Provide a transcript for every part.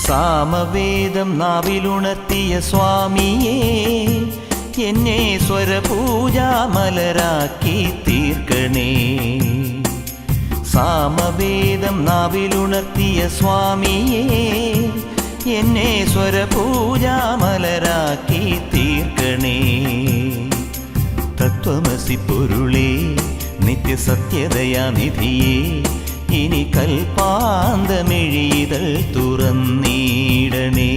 സാമവേദം നാവിലുണർത്തിയ സ്വാമിയേ, എന്നെ സ്വരപൂജാമലരാക്കി തീർക്കണേ. സാമവേദം നാവിലുണർത്തിയ സ്വാമിയേ, എന്നെ സ്വരപൂജാമലരാക്കി തീർക്കണേ. തത്വമസി പൊരുളേ, നിത്യസത്യദയാനിധിയേ, ഇനി കൽപ്പാന്തമിഴിതൾ തുറന്നീടണേ.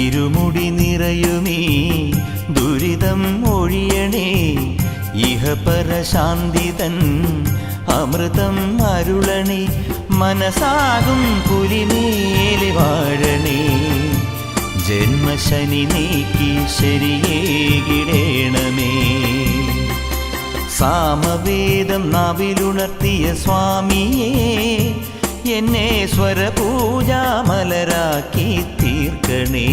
ഇരുമുടി നിറയുമീ ദുരിതം ഒഴിയണേ. ഇഹപരശാന്തിതൻ അമൃതം അരുളണേ. മനസാകും പുലിമേലെ വാഴണേ. ജന്മശനി നീക്കി ശരിയേകിടേണമേ. സാമവേദം നാവിലുണർത്തിയ സ്വാമിയേ, എന്നെ സ്വരപൂജാമലരാക്കി തീർക്കണേ.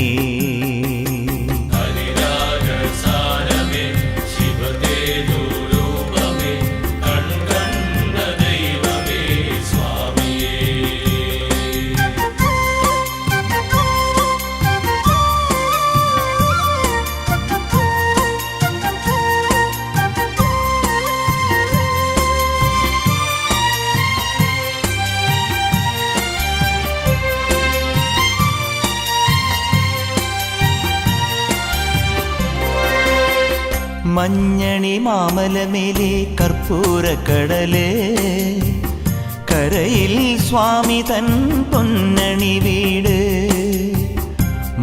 മഞ്ഞണി മാമലമേലെ കർപ്പൂരക്കടല്, കരയിൽ സ്വാമി തൻ പൊന്നണി വീട്.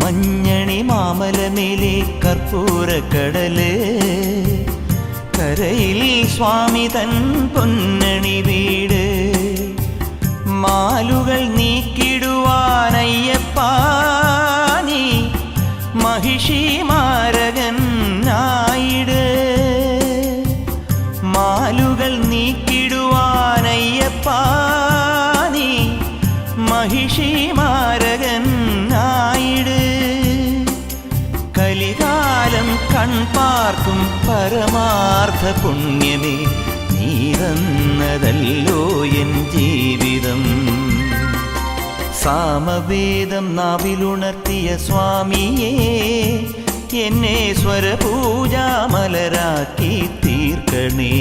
മഞ്ഞണി മാമലമേലെ കർപ്പൂരക്കടല്, കരയിൽ സ്വാമി തൻ പൊന്നണി വീട്. മാലുകൾ നീക്കിടുവാനയ്യപ്പാ നീ മഹിഷി മാരകൻ ആയിട്. മാലുകൾ നീക്കിടുവാനയ്യപ്പാ നീ മഹിഷി മാരകൻ ആയിട്. കലികാലം കൺപാർക്കും പരമാർത്ഥ പുണ്യമേ, നീതന്നതല്ലോ എൻ ജീവിതം. സാമവേദം നാവിലുണർത്തിയ സ്വാമിയേ, എന്നെ സ്വരപൂജാമലരാക്കി തീർക്കണേ.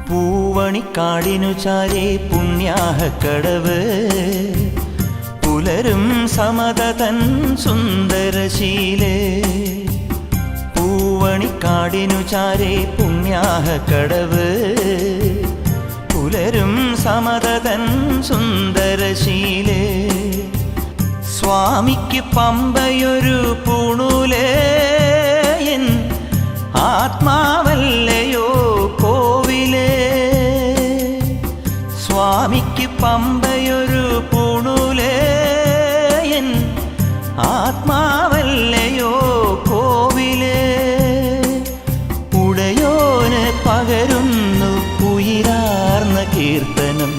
പൂവണിക്കാടിനു ചാരേ പുണ്യാഹക്കടവ്, പുലരും സമതതൻ സുന്ദരശീലേ. പൂവണിക്കാടിനു ചാരേ പുണ്യാഹക്കടവ്, പുലരും സമതതൻ സുന്ദരശീലേ. സ്വാമിക്ക് പമ്പയൊരു പൂണൂലേ, എൻ ആത്മാവല്ലയോ കോവിലേ. സ്വാമിക്ക് പമ്പയൊരു പൂണൂലേ, എൻ ആത്മാവല്ലയോ കോവിലേ. ഉടയോന് പകരുന്നു ഉയിരാ പാടുന്ന കീർത്തനം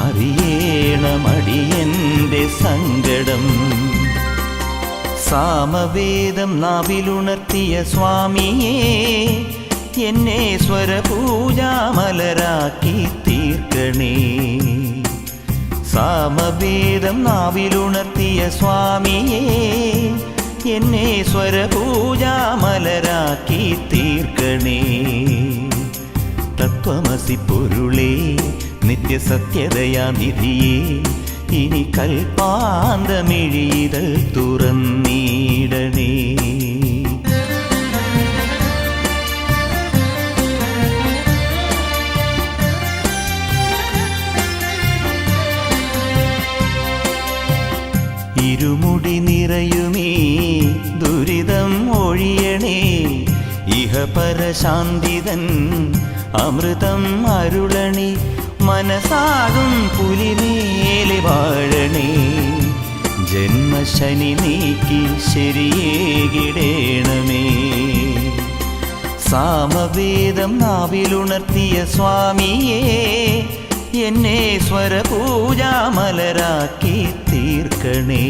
അറിയേണമടിയന്റെ സങ്കടം. സാമവേദം നാവിലുണർത്തിയ സ്വാമിയേ, എന്നെ സ്വരപൂജാമലരാക്കി തീർക്കണേ. സാമവേദം നാവിലുണർത്തിയ സ്വാമിയേ, എന്നെ സ്വരപൂജാമലരാക്കി തീർക്കണേ. തത്വമസി പൊരുളേ, നിത്യസത്യദയാനിധിയേ, ഇനി കൽപ്പാന്തമിഴിതൾ തുറന്നീടണേ. ഇരുമുടി നിറയുമേ ദുരിതം ഒഴിയണേ, ഇഹപരശാന്തിതൻ അമൃതം അരുളണേ. മനസാകും പുലിമേലെ വാഴണേ, ജന്മശനി നീക്കി ശരിയേകിടേണമേ. സാമവേദം നാവിലുണർത്തിയ സ്വാമിയേ, എന്നെ സ്വരപൂജാമലരാക്കി തീർക്കണേ.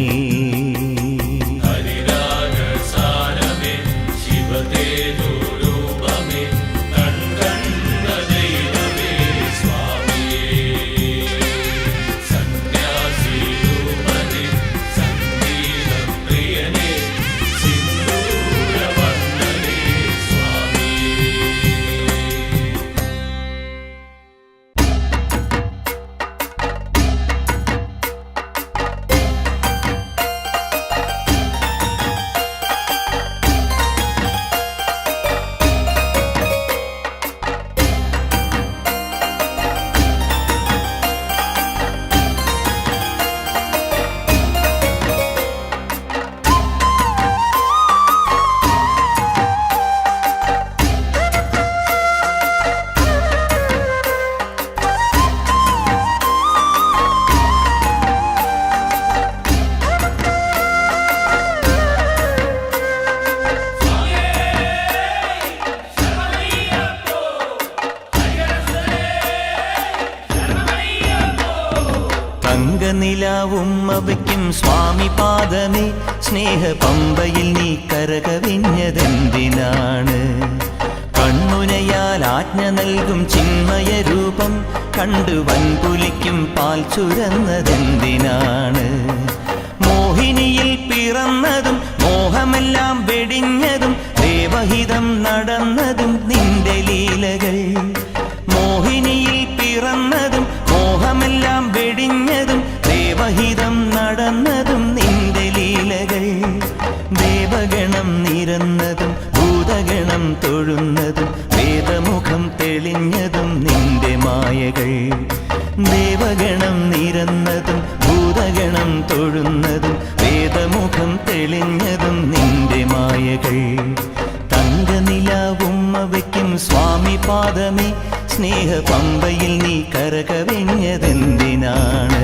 തങ്കനിലാവുമ്മവയ്ക്കും സ്വാമി പാദമേ, സ്നേഹപമ്പയിൽ നീ കരകവിഞ്ഞതെന്തിനാണ്? കണ്ണുനയാൽ ആജ്ഞ നൽകും ചിന്മയ രൂപം കണ്ടു വൻപുലിക്കും പാൽ ചുരന്നതെന്തിനാണ്? മോഹിനിയിൽ പിറന്നതും മോഹമെല്ലാം വെടിഞ്ഞതും ദേവഹിതം നടന്നതും നിന്റെ ലീലകൾ. മോഹിനിയിൽ പിറന്നതും മോഹമെല്ലാം വെടിഞ്ഞതും ദേവഹിതം നടന്നതും നിന്റെ ലീലകൾ. ദേവഗണം നിരന്നതും ഭൂതഗണം തൊഴുന്നതും വേദമുഖം തെളിഞ്ഞതും നിന്റെ മായകൾ. ദേവഗണം നിരന്നതും ഭൂതഗണം തൊഴുന്നതും വേദമുഖം തെളിഞ്ഞതും നിന്റെ മായകൾ. തങ്കനിലാവുമ്മവയ്ക്കും സ്വാമി പാദമേ, സ്നേഹപമ്പയിൽ നീ കരകവിഞ്ഞതെന്തിനാണ്?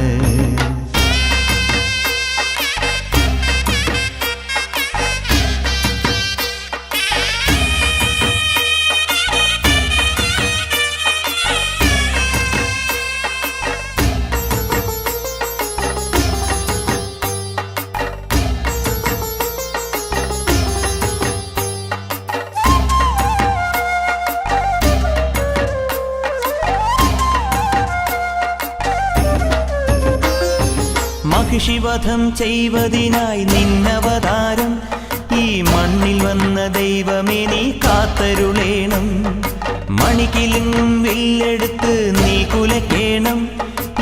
മഹിഷിവധം ചെയ്വതിനായി നിന്നവതാരം, ഈ മണ്ണിൽ വന്ന ദൈവമേ നീ കാത്തരുളേണം. മണികിലുങ്ങും വില്ലെടുത്ത് നീ കുലക്കേണം,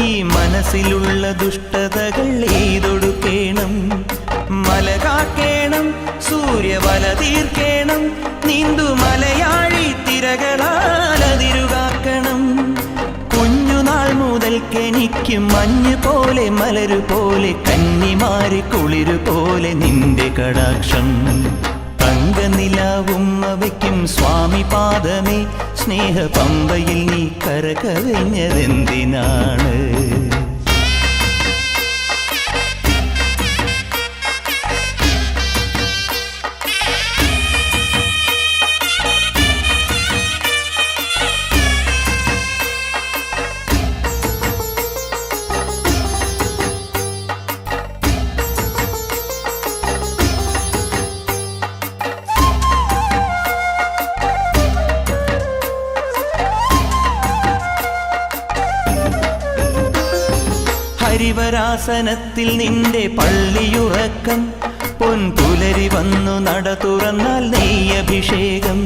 ഈ മനസ്സിലുള്ള ദുഷ്ടതകൾ എയ്തൊടുക്കേണം. മല കാക്കേണം, സൂര്യവല തീർക്കേണം, നീന്തു മലയാഴി തിരകളാലതിരുകാക്കണം. കുഞ്ഞുനാൾ മുതൽക്കെനിക്ക് മഞ്ഞ് പോലെ മലരു പോലെ കന്നിമാരി കുളിരു പോലെ നിന്റെ കടാക്ഷം. തങ്കനിലാവുമ്മവയ്ക്കും സ്വാമി പാദമേ, സ്നേഹപമ്പയിൽ നീ കരകവിഞ്ഞതെന്തിനാണ്? ഹരിവരാസനത്തിൽ നിന്റെ പള്ളിയുറക്കം പൊൻപുലരി വന്നു നട തുറന്നാൽ നെയ്യഭിഷേകം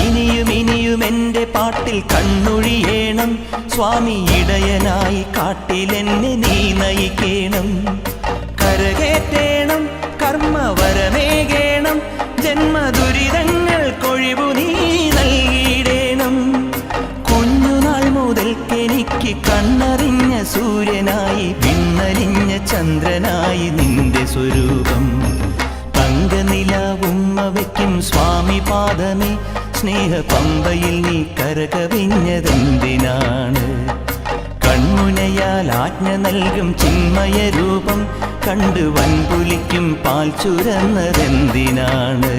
ഇനിയും ഇനിയും എൻ്റെ പാട്ടിൽ കണ്ണൊഴിയേണം സ്വാമി ഇടയനായി കാട്ടിലെന്നെ നീ നയിക്കേണം കരകേറ്റേണം കർമ്മവരമേകേണം ജന്മദുരിതങ്ങൾ കൊഴിവു നീ നൽകിയിടേണം കുഞ്ഞുനാൾ മുതൽക്കെനിക്ക് കണ്ണറിഞ്ഞ സൂര്യനായി വിണ്ണലിഞ്ഞ ചന്ദ്രനായി നിന്റെ സ്വരൂപം തങ്കനിലാവുമ്മ വയ്ക്കും സ്വാമി പാദമേ സ്നേഹപമ്പയിൽ നീ കരകവിഞ്ഞതെന്തിനാണ് കൺമുനയാൽ ആജ്ഞ നൽകും ചിന്മയ രൂപം കണ്ടു വൻപുലിക്കും പാൽ ചുരന്നതെന്തിനാണ്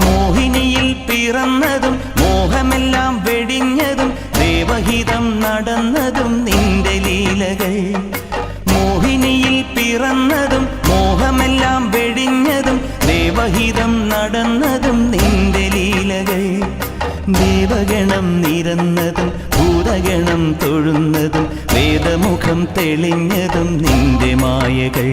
മോഹിനിയിൽ പിറന്നതും മോഹമെല്ലാം വെടിഞ്ഞതും ദേവഹിതം നടന്നതും നിന്റെ ലീലകൾ മോഹിനിയിൽ പിറന്നതും മോഹമെല്ലാം വെടിഞ്ഞതും ദേവഹിതം നടന്നതും നിന്റെ ലീലകൾ ദേവഗണം നിരന്നതും ഭൂതഗണം തൊഴുന്നതും വേദമുഖം തെളിഞ്ഞതും നിന്റെ മായകൾ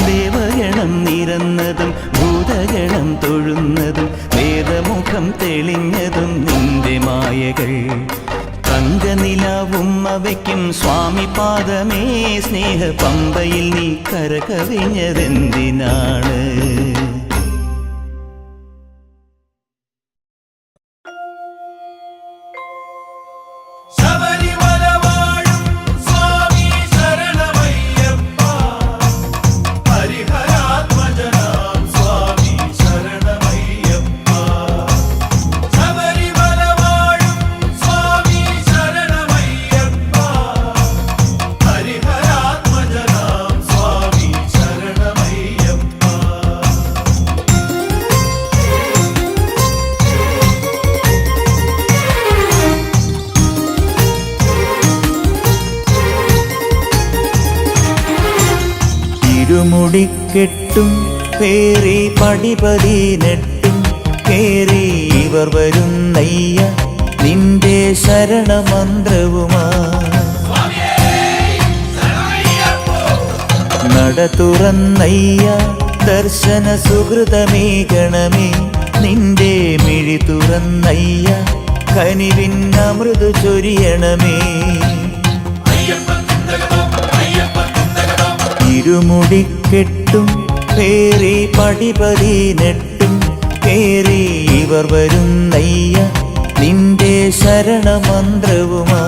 ദേവഗണം നിരന്നതും ഭൂതഗണം തൊഴുന്നതും വേദമുഖം തെളിഞ്ഞതും നിന്റെ മായകൾ തങ്കനിലാവുമ്മ വയ്ക്കും സ്വാമി പാദമേ സ്നേഹപമ്പയിൽ നീ കരകവിഞ്ഞതെന്തിനാണ് ഇരുമുടിക്കെട്ടും പേറി പടിപതിനെട്ടും കേറി ഇവർ വരുന്നയ്യ നിന്റെ ശരണമന്ത്രവുമാ നട തുറന്നയ്യ ദർശന സുഹൃതമേകണമേ നിന്റെ മിഴി തുറന്നയ്യ കനിവിൻ അമൃതു ചൊരിയണമേ ഇരുമുടിക്കെട്ടും പേറി പടിപതിനെട്ടും കേറി ഇവർ വരുന്നയ്യ നിന്റെ ശരണമന്ത്രവുമാ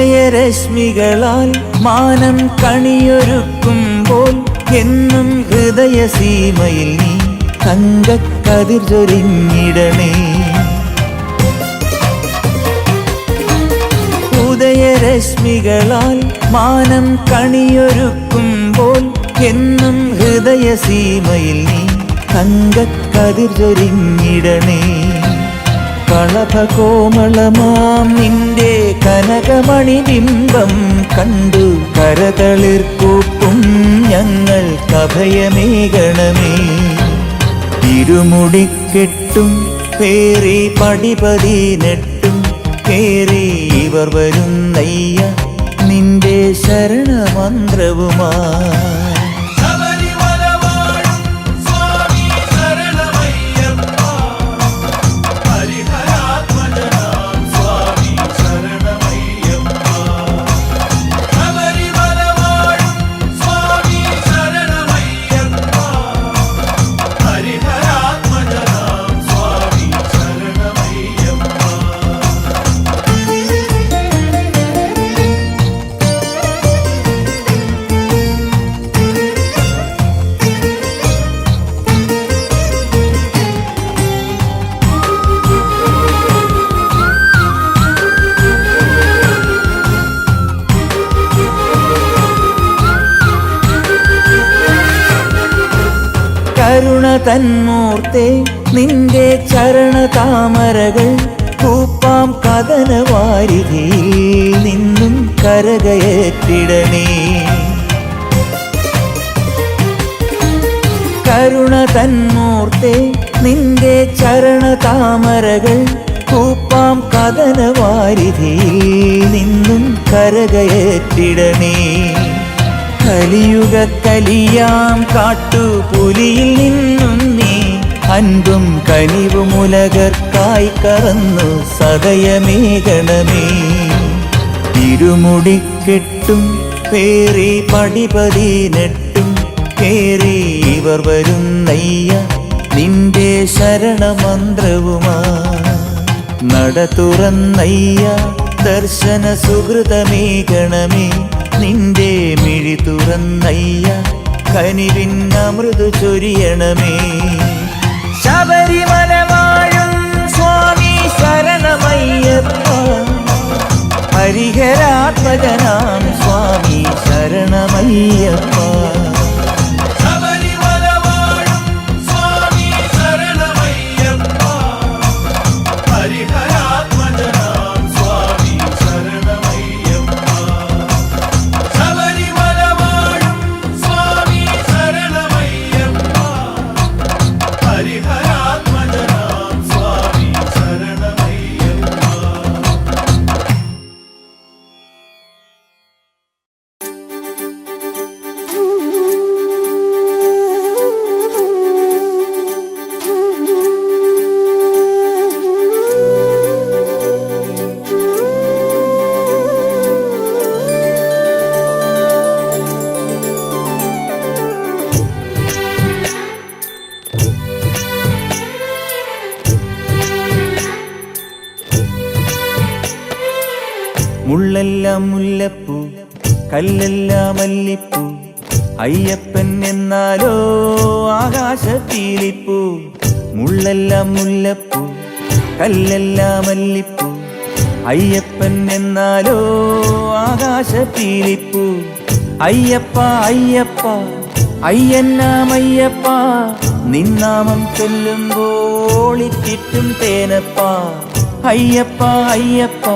ഉദയരശ്മികളാൽ മാനം കണിയൊരുക്കുമ്പോൾ എന്നും ഹൃദയസീമയിൽ നീ തങ്കക്കതിർ ചൊരിഞ്ഞിടണേ ഉദയരശ്മികളാൽ മാനം കണിയൊരുക്കുമ്പോൾ എന്നും ഹൃദയസീമയിൽ നീ തങ്കക്കതിർ ചൊരിഞ്ഞിടണേ കളഭകോമളമാം നിന്റെ കനകമണിബിംബം കണ്ടു കരതളിർക്കൂപ്പും ഞങ്ങൾക്കഭയമേകണമേ ഇരുമുടിക്കെട്ടും പേറി പടിപതിനെട്ടും കേറി ഇവർ വരുന്നയ്യ നിന്റെ ശരണമന്ത്രവുമാ കരുണ തന്മൂർത്തേ നിന്റെ ചരണ താമരകൾ കൂപ്പാം കഥനവാരിധിയിൽ നിന്നും കരകയറ്റിടണേ. കരുണ തന്മൂർത്തേ നിന്റെ ചരണ താമരകൾ കൂപ്പാം കഥനവാരിധിയിൽ നിന്നും കരകയറ്റിടണേ. കലിയുഗ കലിയാം കാട്ടുപുലിയിൽ നിന്നും നീ അൻപും കനിവുമുലകർക്കായി കറന്നു സദയമേകണമേ. ഇരുമുടിക്കെട്ടും പേറി പടിപതിനെട്ടും കേറി ഇവർ വരുന്നയ്യ നിന്റെ ശരണമന്ത്രവുമാ. നട തുറന്നയ്യ ദർശന സുഹൃതമേകണമേ. നിന്റെ മിഴി തുറന്നയ്യ കനിവിൻ അമൃതു ചൊരിയണമേ. ശബരിമല വാഴും സ്വാമി ശരണമയ്യപ്പ. ഹരിഹരാത്മജനാം സ്വാമി ശരണമയ്യപ്പ. മുള്ളെല്ലാം മുല്ലപ്പൂ കല്ലെല്ലാം മല്ലിപ്പൂ അയ്യപ്പൻ എന്നാലോ ആകാശത്തീലിപ്പൂ. മുള്ളെല്ലാം മുല്ലപ്പൂ കല്ലെല്ലാം മല്ലിപ്പൂ അയ്യപ്പൻ എന്നാലോ ആകാശത്തീലിപ്പൂ. അയ്യപ്പ അയ്യപ്പ അയ്യന്നാമയ്യപ്പ നിന്നാമം ചൊല്ലുമ്പോൾ ഇറ്റിറ്റും തേനപ്പ. അയ്യപ്പ അയ്യപ്പ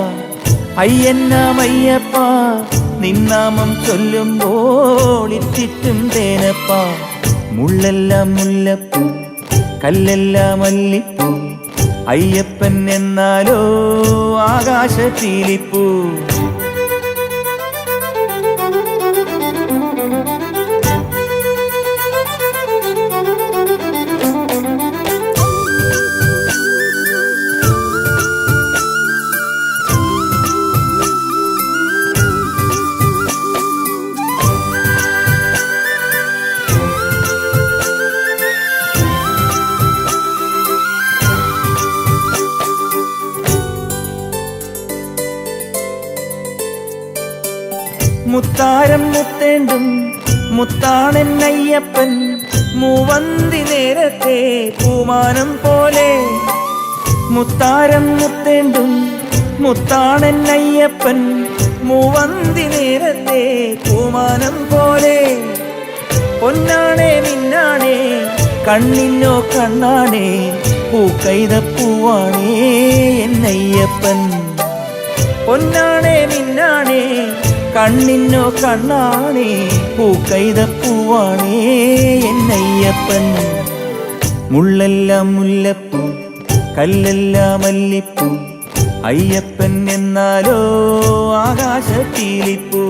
അയ്യന്നാമയ്യപ്പ നിന്നാമം ചൊല്ലുമ്പോൾ ഇറ്റിറ്റും തേനപ്പ. മുള്ളെല്ലാം മുല്ലപ്പൂ കല്ലെല്ലാം മല്ലിപ്പൂ അയ്യപ്പൻ എന്നാലോ ആകാശത്തീലിപ്പൂ. മുത്താരം മുത്തേണ്ടും മുത്താണെന്നയ്യപ്പൻ മൂവന്തി നേരത്തെ പൂമാനം പോലെ. മുത്താരം മുത്തേണ്ടും മുത്താണെന്നയ്യപ്പൻ മൂവന്തി നേരത്തെ പൂമാനം പോലെ. പൊന്നാണേ മിന്നാണേ കണ്ണിനോ കണ്ണാണേ പൂക്കൈതപ്പൂവാണേ എന്നയ്യപ്പൻ. പൊന്നാണേ മിന്നാണേ കണ്ണിനോ കണ്ണാണേ പൂക്കൈതപ്പൂവാണേ എന്നയ്യപ്പൻ. മുള്ളെല്ലാം മുല്ലപ്പൂ കല്ലെല്ലാം മല്ലിപ്പൂ അയ്യപ്പൻ എന്നാലോ ആകാശത്തീലിപ്പൂ.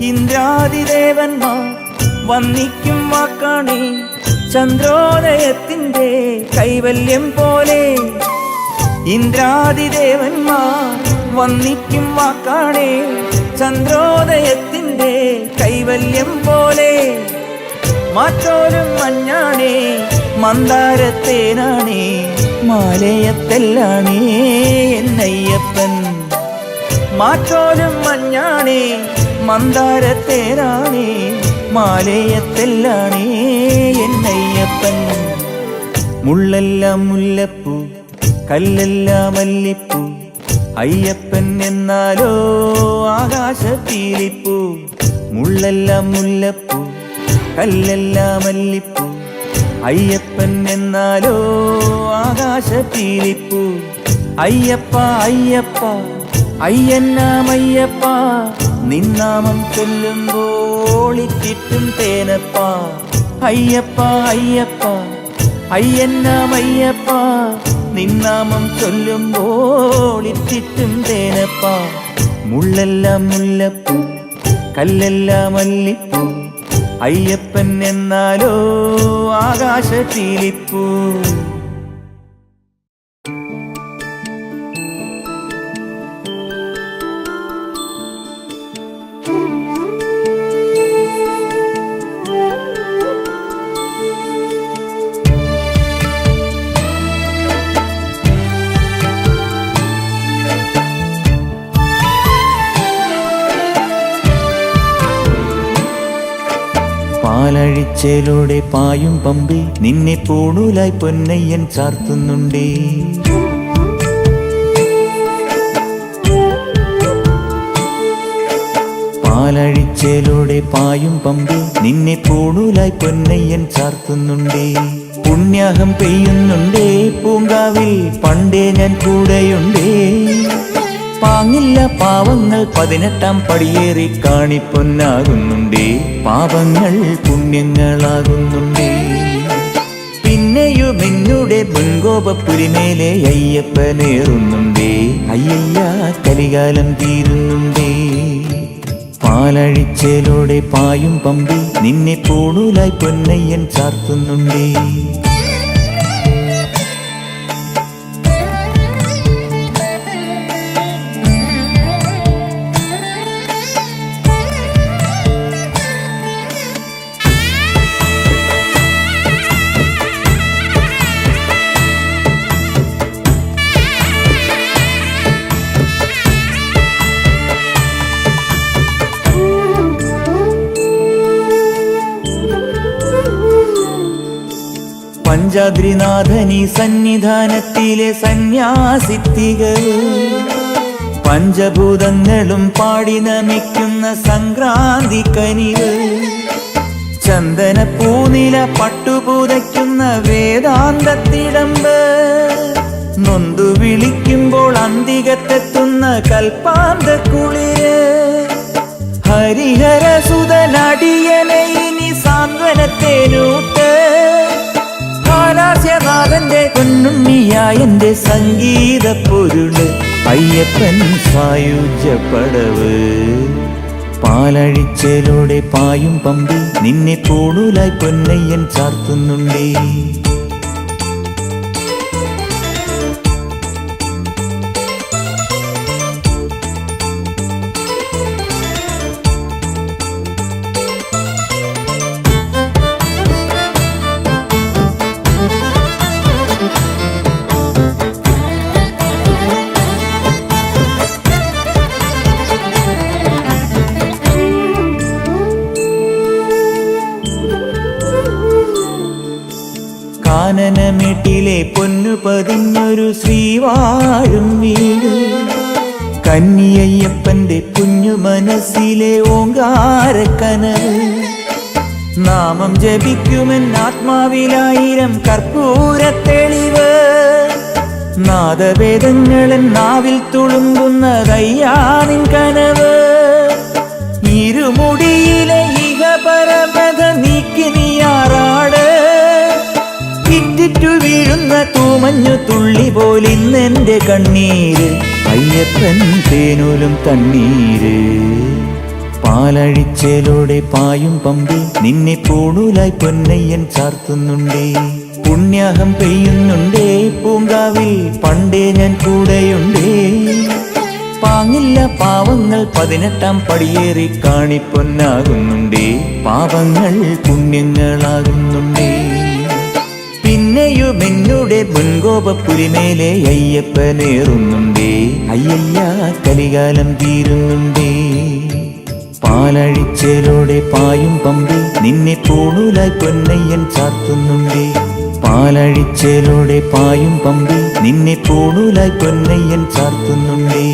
ഇന്ദ്രാദിദേവന്മാർ വന്നിക്കും വാക്കാണേ ചന്ദ്രോദയത്തിൻ്റെ കൈവല്യം പോലെ. ഇന്ദ്രാദിദേവന്മാർ വന്നിക്കും വാക്കാണേ ചന്ദ്രോദയത്തിൻ്റെ കൈവല്യം പോലെ. മാറ്റോലും മഞ്ഞാണേ മന്ദാരത്തേനാണേ മാലയത്തെല്ലാണേ എന്നയ്യപ്പൻ. മാറ്റോലും മഞ്ഞാണേ മന്ദാരത്തേനാണേ മാലയത്തെല്ലാണേ എന്നയ്യപ്പൻ. മുള്ളെല്ലാം മുല്ലപ്പൂ കല്ലെല്ലാം മല്ലിപ്പൂ അയ്യപ്പൻ എന്നാലോ ആകാശപ്പീലിപ്പൂ. മുള്ളെല്ലാം മുല്ലപ്പൂ കല്ലെല്ലാം മല്ലിപ്പൂ അയ്യപ്പൻ എന്നാലോ ആകാശപ്പീലിപ്പൂ. അയ്യപ്പ അയ്യപ്പ അയ്യന്നാമയ്യപ്പ നിന്നാമം ചൊല്ലുമ്പോൾ ഇറ്റിറ്റും തേനപ്പ. അയ്യപ്പ അയ്യപ്പ അയ്യന്നാമയ്യപ്പ നിന്നാമം ചൊല്ലുമ്പോൾ ഇറ്റിറ്റും തേനപ്പ. മുള്ളെല്ലാം മുല്ലപ്പൂ കല്ലെല്ലാം മല്ലിപ്പൂ അയ്യപ്പൻ എന്നാലോ ആകാശപ്പീലിപ്പൂ. പാലഴിച്ചേലോടെ പായും പമ്പി നിന്നെ പൂണൂലായി പൊന്നയ്യൻ ചാർത്തുന്നുണ്ടേ. പാലഴിച്ചേലോടെ പായും പമ്പി നിന്നെ പൂണൂലായി പൊന്നയ്യൻ ചാർത്തുന്നുണ്ടേ. പുണ്യാഹം പെയ്യുന്നുണ്ടേ പൂങ്കാവിൽ പണ്ടേ ഞാൻ കൂടെയുണ്ടേ. പാങ്ങില്ല പാവങ്ങൾ 18-ാം പടിയേറി കാണിപ്പൊന്നാകുന്നുണ്ടേ. പാപങ്ങൾ പുണ്യങ്ങളാകുന്നുണ്ടേ. പിന്നെയും എന്നുടെ മുൻകോപപ്പുരിമേലെ അയ്യപ്പനേറുന്നുണ്ടേ. അയ്യയ്യ കലികാലം തീരുന്നുണ്ടേ. പാലഴിച്ചേലോടെ പായും പമ്പി നിന്നെ പൂണൂലായി പൊന്നയ്യൻ ചാർത്തുന്നുണ്ടേ. പഞ്ചാദ്രിനാഥനീ സന്നിധാനത്തിലെ സന്യാസിത്തികൾ പഞ്ചഭൂതങ്ങളും പാടി നമിക്കുന്ന സംക്രാന്തി കനിവ്. ചന്ദനപ്പൂനില പട്ടുപൂതയ്ക്കുന്ന വേദാന്തത്തിടമ്പ്. നൊന്തു വിളിക്കുമ്പോൾ അന്തികത്തെത്തുന്ന കൽപ്പാന്ത കുളിര്. ഹരിഹരസുതനടിയനെ ഇനി സാന്ത്വനത്തേനൂട്ട്. ാഥന്റെ പൊന്നുണ്ണിയായന്റെ സംഗീത പൊരുള് അയ്യപ്പൻ സായുജ്യപ്പടവ്. പാലഴിച്ചേലോടെ പായും പമ്പി നിന്നെ പൂണൂലായി പൊന്നയ്യൻ ചാർത്തുന്നുണ്ടേ. കാനനമേട്ടിലെ പൊന്നു പതിഞ്ഞൊരു ശ്രീവാഴും വീട്. കന്നിയയ്യപ്പന്റെ കുഞ്ഞു മനസ്സിലെ ഓങ്കാരക്കനവ്. നാമം ജപിക്കുമെൻ ആത്മാവിലായിരം കർപ്പൂരത്തെളിവ്. നാദവേദങ്ങളൻ നാവിൽ തുളുമ്പുന്നതയ്യാനിൻ കനവ്. ഇരുമുടിയിലെ ഇഹപരമത നീക്കി നീയാറാട്. ഇറ്റിറ്റു വീഴുന്ന തൂമഞ്ഞു തുള്ളി പോലിന്നെന്റെ കണ്ണീര്. അയ്യപ്പൻ തേനൂലും തണ്ണീര്. പാലഴിച്ചേലോടെ പായും പമ്പി നിന്നെ പൂണൂലായി പൊന്നയ്യൻ ചാർത്തുന്നുണ്ടേ. പുണ്യാഹം പെയ്യുന്നുണ്ടേ പൂങ്കാവിൽ പണ്ടേ ഞാൻ കൂടെയുണ്ടേ. പാങ്ങില്ല പാവങ്ങൾ 18-ാം പടിയേറി കാണിപ്പൊന്നാകുന്നുണ്ടേ, പാപങ്ങൾ പുണ്യങ്ങളാകുന്നുണ്ടേ. പിന്നെയും എന്നുടെ മുൻകോപപ്പുലിമേലെ അയ്യപ്പനേറുന്നുണ്ടേ, അയ്യയ്യ കലികാലം തീരുന്നുണ്ടേ. പാലഴിച്ചേലോടെ പായും പമ്പി നിന്നെ പൂണൂലായി പൊന്നയ്യൻ ചാർത്തുന്നുണ്ടേ, പാലഴിച്ചേലോടെ പായും പമ്പി നിന്നെ പൂണൂലായി പൊന്നയ്യൻ ചാർത്തുന്നുണ്ടേ.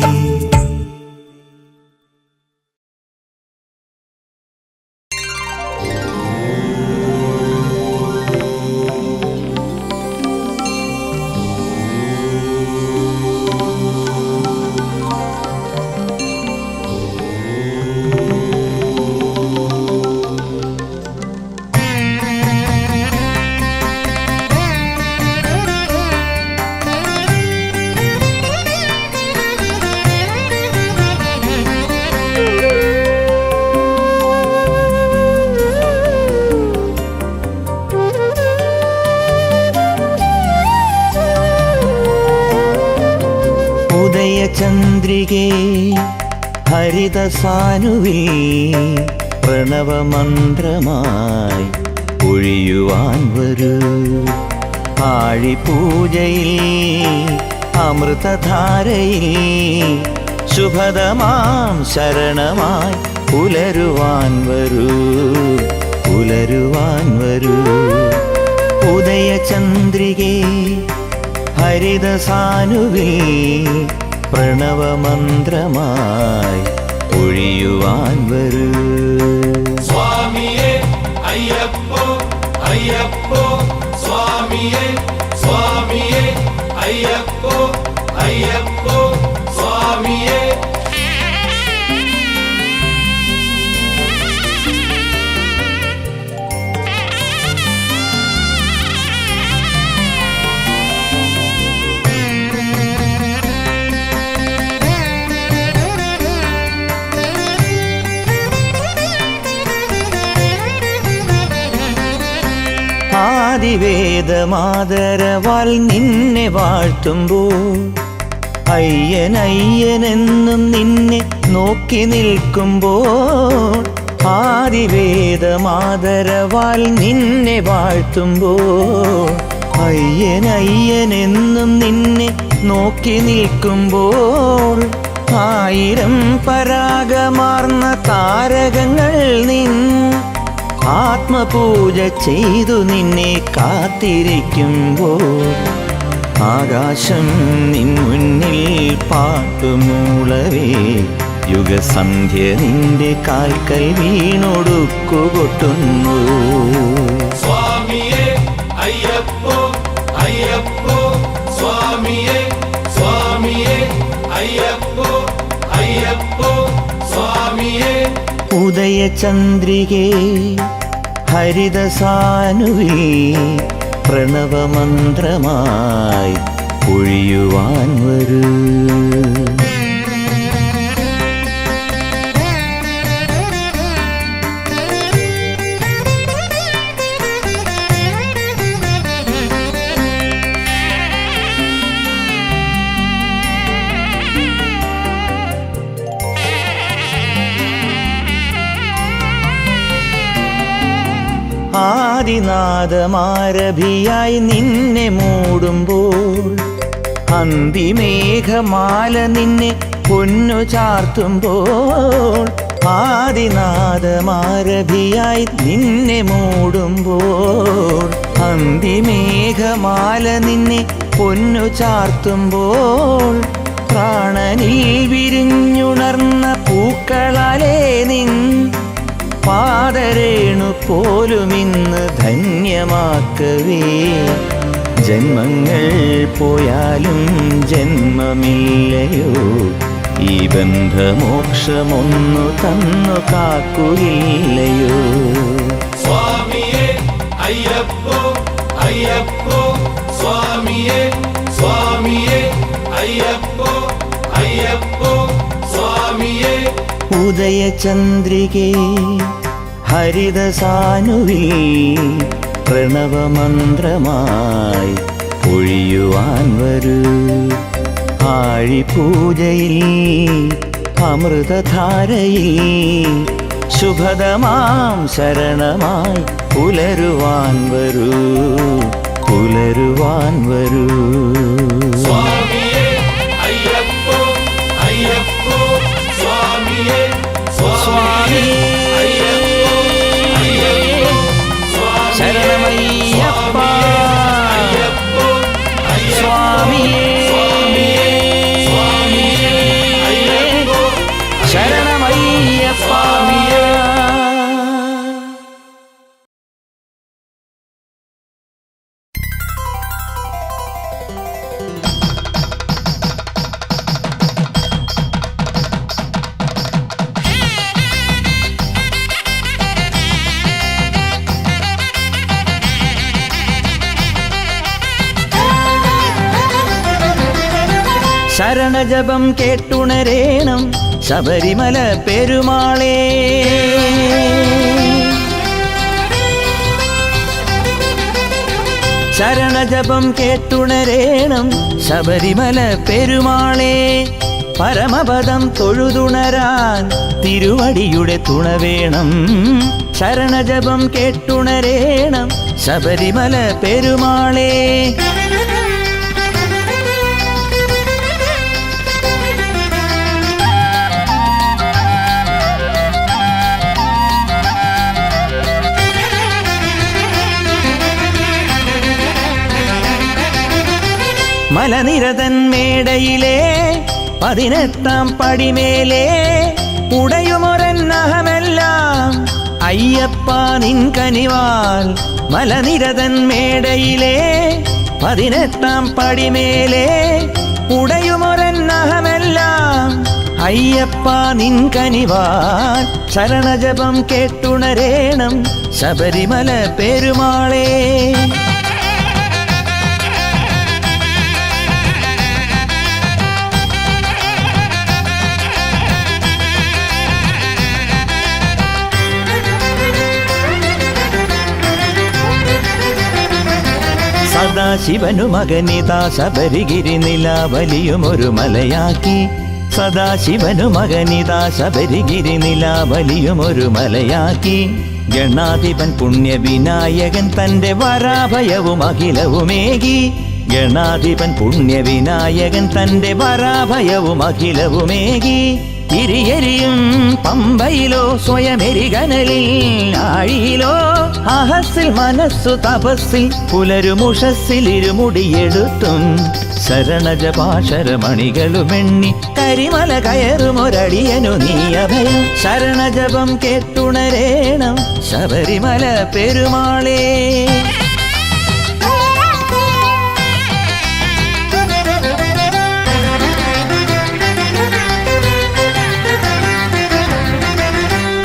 ചന്ദ്രികേ ഹരിതസാനുവിൽ പ്രണവമന്ത്രമായി ഒഴിയുവാൻ വരൂ, ആഴിപൂജയിൽ അമൃതധാരയിൽ ശുഭദമാം ശരണമായി പുലരുവാൻ വരൂ, പുലരുവാൻ വരൂ. ഉദയചന്ദ്രികേ ഹരിതസാനുവിൽ പ്രണവമന്ത്രമായി ഒഴിയുവാൻ വരൂ. സ്വാമിയേ അയ്യപ്പോ അയ്യപ്പോ, സ്വാമിയേ സ്വാമിയേ അയ്യപ്പോ അയ്യപ്പോ, സ്വാമിയേ. ആദിവേദമാദരവാൽ നിന്നെ വാഴ്ത്തുമ്പോൾ, അയ്യൻ അയ്യനെന്നും നിന്നെ നോക്കി നിൽക്കുമ്പോൾ, ആദിവേദമാദരവാൽ നിന്നെ വാഴ്ത്തുമ്പോൾ, അയ്യൻ അയ്യനെന്നും നിന്നെ നോക്കി നിൽക്കുമ്പോൾ, 1000 പരാഗമാർന്ന താരകങ്ങൾ നിൻ ആത്മപൂജ ചെയ്തു നിന്നെ കാത്തിരിക്കുമ്പോൾ, ആകാശം നിൻ മുന്നിൽ പാട്ടുമൂളവേ, യുഗസന്ധ്യ നിന്റെ കാൽക്കൽ വീണൊടുക്കുകൊട്ടുന്നു. സ്വാമിയേ അയ്യപ്പോ അയ്യപ്പോ, സ്വാമിയേ സ്വാമിയേ അയ്യപ്പോ അയ്യപ്പോ, സ്വാമിയേ. ഉദയചന്ദ്രികേ ഹരിതസാനുവിൽ പ്രണവമന്ത്രമായി ഒഴിയുവാൻ വരൂ. ആദിനാദമാരഭിയായി നിന്നെ മൂടുമ്പോൾ, അന്തിമേഘമാല നിന്നെ പൊന്നു ചാർത്തുമ്പോൾ, ആദിനാദമാരഭിയായി നിന്നെ മൂടുമ്പോൾ, അന്തിമേഘമാല നിന്നെ പൊന്നു ചാർത്തുമ്പോൾ, പ്രാണനിൽ വിരിഞ്ഞുണർന്ന പൂക്കളാലേ നിൻ പാദരേണു പോലുമിന്ന് ധന്യമാക്കവേ, ജന്മങ്ങൾ പോയാലും ജന്മമില്ലയോ, ഈ ബന്ധമോക്ഷമൊന്നു തന്നു കാക്കുകയില്ലയോ. സ്വാമിയേ അയ്യപ്പോ അയ്യപ്പോ, സ്വാമിയേ സ്വാമിയേ അയ്യപ്പോ അയ്യപ്പോ, സ്വാമിയേ. ഉദയചന്ദ്രികേ ഹരിതസാനുവിൽ പ്രണവമന്ത്രമായി ഒഴിയുവാൻ വരൂ, ആഴിപൂജയിൽ അമൃതധാരയിൽ ശുഭദമാം ശരണമായി പുലരുവാൻ വരൂ, പുലരുവാൻ വരൂ. സ്വാമിയേ അയ്യപ്പോ അയ്യപ്പോ സ്വാമിയേ സ്വാമി അയ്യപ്പോ അയ്യപ്പോ ശരണമയ്യപ്പ അയ്യപ്പോ സ്വാമിയേ അയ്യപ്പോ ശരണമയ്യപ്പ. ശരണജപം കേട്ടുണരേണം ശബരിമല പെരുമാളേ. ശരണജപം കേട്ടുണരേണം ശബരിമല പെരുമാളേ. പരമപദം തൊഴുതുണരാൻ തിരുവടിയുടെ തുണ വേണം. ശരണജപം കേട്ടുണരേണം ശബരിമല പെരുമാളേ. മലനിരതൻ മേടയിലെ 18-ാം പടിമേലെ ഉടയുമൊരന്നഹമെല്ലാം അയ്യപ്പ നിൻ കനിവാൽ. മലനിരതൻ മേടയിലെ 18-ാം പടിമേലെ ഉടയുമൊരന്നഹമെല്ലാം അയ്യപ്പ നിൻ കനിവാൽ. ശരണജപം കേട്ടുണരേണം ശബരിമല പെരുമാളേ. സദാശിവനു മകനിതാ ശബരിഗിരി നിലാവലിയുമൊരു മലയാക്കി. സദാശിവനു മകനിതാ ശബരിഗിരി നിലാവലിയുമൊരു മലയാക്കി. ഗണാധിപൻ പുണ്യവിനായകൻ തന്റെ വരാഭയവും അഖിലവുമേകി. ഗണാധിപൻ പുണ്യവിനായകൻ തന്റെ വരാഭയവും അഖിലവുമേകി. തിരിയെരിയും പമ്പയിലോ സ്വയമെരികനലിൽ ആഴിയിലോ അഹസിൽ മനസ്സു തപസ്സിൽ പുലരുമുഷസ്സിൽ ഇരുമുടിയെടുത്തും ശരണജപാശരമണികളുമെണ്ണി കരിമല കയറുമൊരടിയനു നീ അഭയം. ശരണജപം കേട്ടുണരേണം ശബരിമല പെരുമാളേ.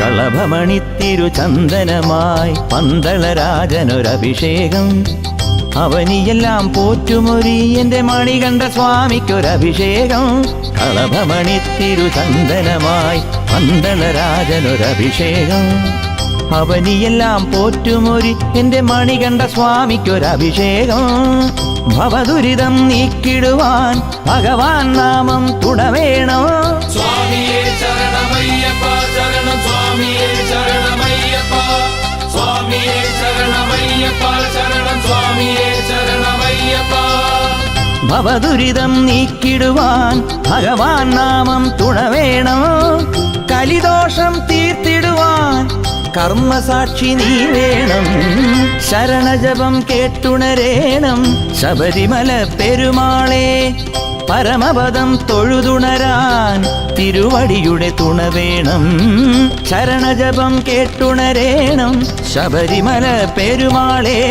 കളഭമണിത്തിരു ചന്ദനമായി പന്തളരാജനൊരഭിഷേകം. അവനിയെല്ലാം പോറ്റുമൊരി എന്റെ മണികണ്ഠ സ്വാമിക്കൊരഭിഷേകം. കളഭമണിത്തിരു ചന്ദനമായി പന്തളരാജനൊരഭിഷേകം. അവനിയെല്ലാം പോറ്റുമൊരി എന്റെ മണികണ്ഠ സ്വാമിക്കൊരഭിഷേകം. ഭവദുരിതം നീക്കിടുവാൻ ഭഗവാൻ നാമം തുടവേണോ. സ്വാമിയേ ശരണമയ്യപ്പ ശരണം സ്വാമിയേ ശരണമയ്യപ്പ സ്വാമിയേ ശരണമയ്യപ്പ ശരണം സ്വാമിയേ ശരണമയ്യപ്പ. ഭവദുരിതം നീക്കിടുവാൻ ഭഗവാൻ നാമം തുണവേണം. കലിദോഷം തീർത്തിടുവാൻ കർമ്മസാക്ഷി നീ വേണം. ശരണജപം കേട്ടുണരേണം ശബരിമല പെരുമാളേ. പരമപദം തൊഴുതുണരാൻ തിരുവടിയുടെ തുണ വേണം. ശരണജപം കേട്ടുണരേണം ശബരിമല പെരുമാളേ.